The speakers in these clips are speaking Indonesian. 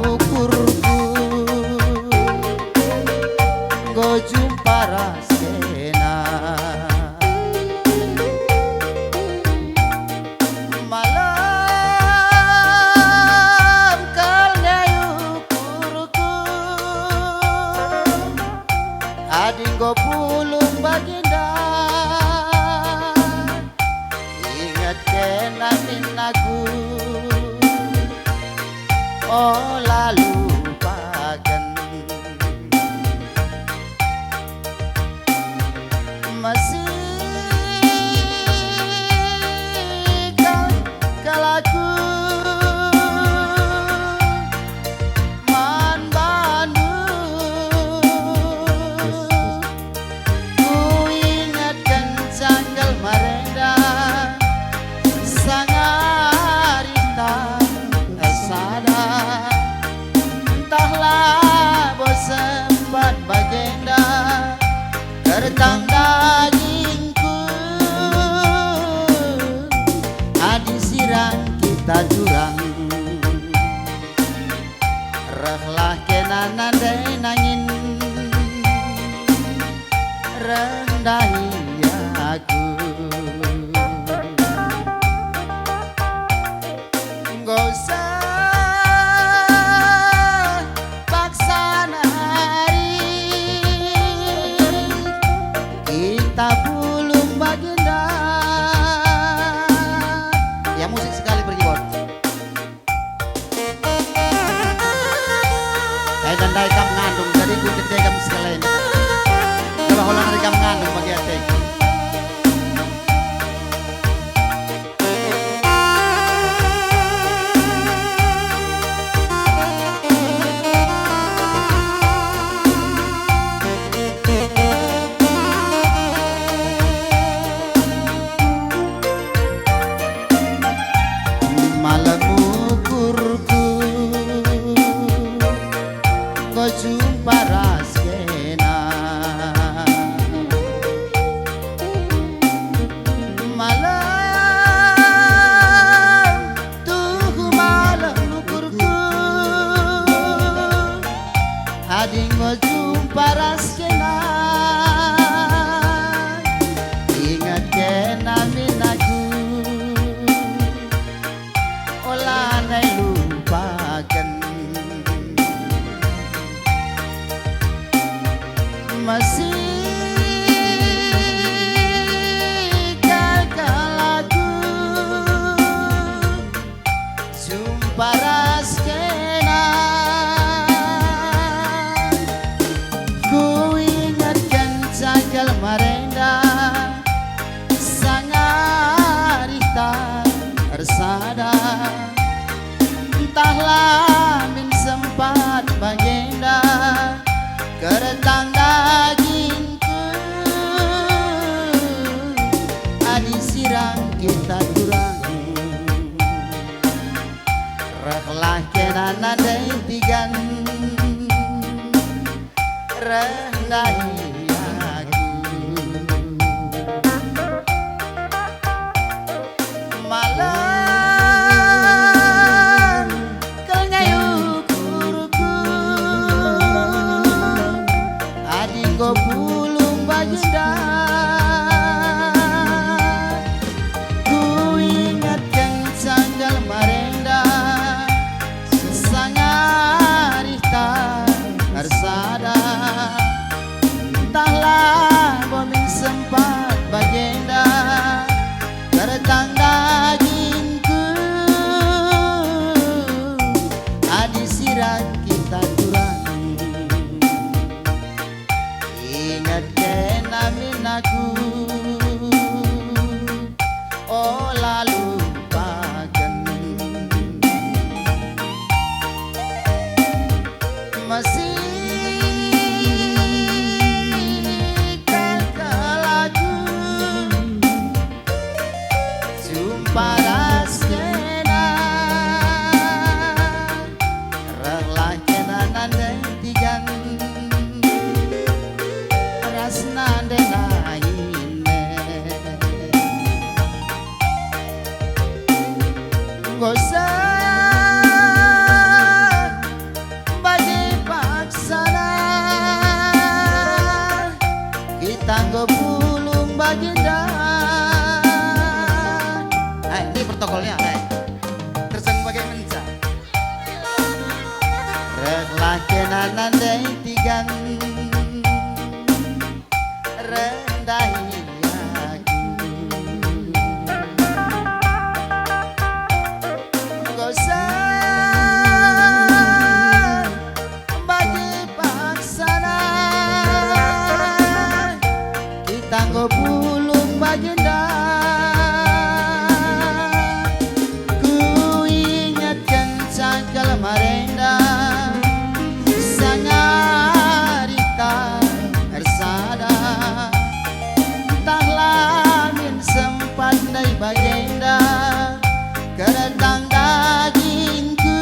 ukurku go jumpa rasena malam kalnya ukurku ading go pulung baginda ingat kenamin aku oh lalu lupakan masih kalaku man Bandung ku ingatkan janggal merenda sangat rintan sada entahlah bos sempat bagenda tertang dagingku adi sirang kita jurang rehlah kena nandai nangin rendahi aku gak usah kita belum baginda ya musik sekali berkibot dan dai kam ngandung jadi ku gede kam sekalian coba holang dari kam ngandung bagi atek malam ukurku kau jumpa raskena malam tuh malam ukurku ading kau jumpa raskena ingat kena minaku olanai lupakan masih kalaku jumpa raskena ku ingatkan jagal marenda sangat rita tersada entahlah min sempat bagenda keretang dagingku adi sirang kita kurang rehlah kena nadai tigan rendahi aku malam go pulung baginda ku ingatkan janggal marenda sangat rita tersada entahlah bomin sempat bagenda keretang dagingku adi sirang kita kurang ingat kena minaku oh lalu lupakan masih kalaku jumpa raskena rehlah kena Akenan nandai tigan rendahi aku. Gosan bagi paksana kita ngobulung baginda. Ku ingatkan cakal marenda sangarita ersada tak lamin sempandai baginda keretang dagingku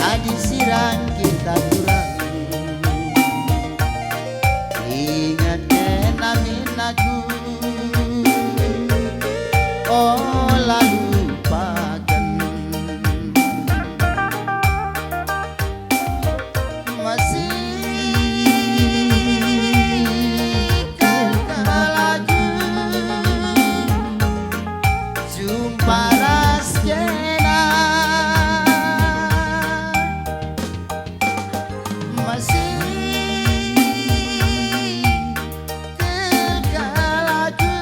adi sirang kita kurang ingatkan amin aku oh lalu lupakan masih lagu jumpa raskena masih lagu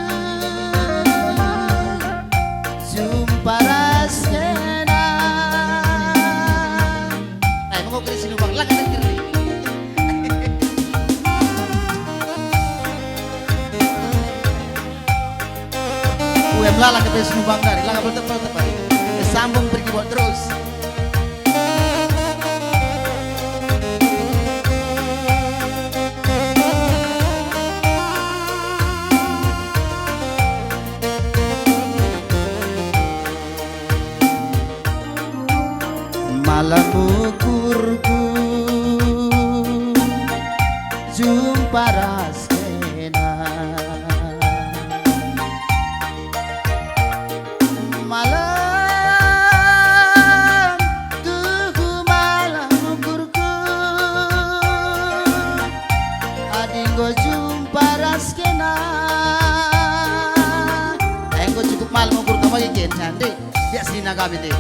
jumpa raskena mau ke sini bang lang kue belala ke sini bang dari lang bertepat sambung pergi buat terus. Malam ukurku jumpa raskena malam tuh malam ukurku adinggo jumpa raskena engko cukup malam ukur kamu iki candi biar sini kami deh.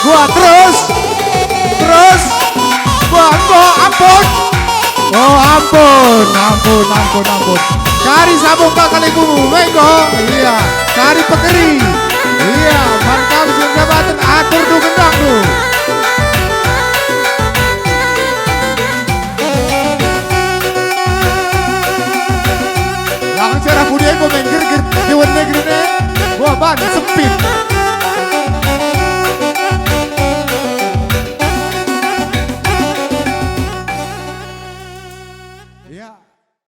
Wah terus. Wah kok ampun. Oh ampun. Kari sabung bakal ibumu, menggo. Iya, kari pekeri. Iya, mantap sudah batin atur du gendang du. Yang cerah budaya gue main gerger, dewan negeri. Wah ban sempit.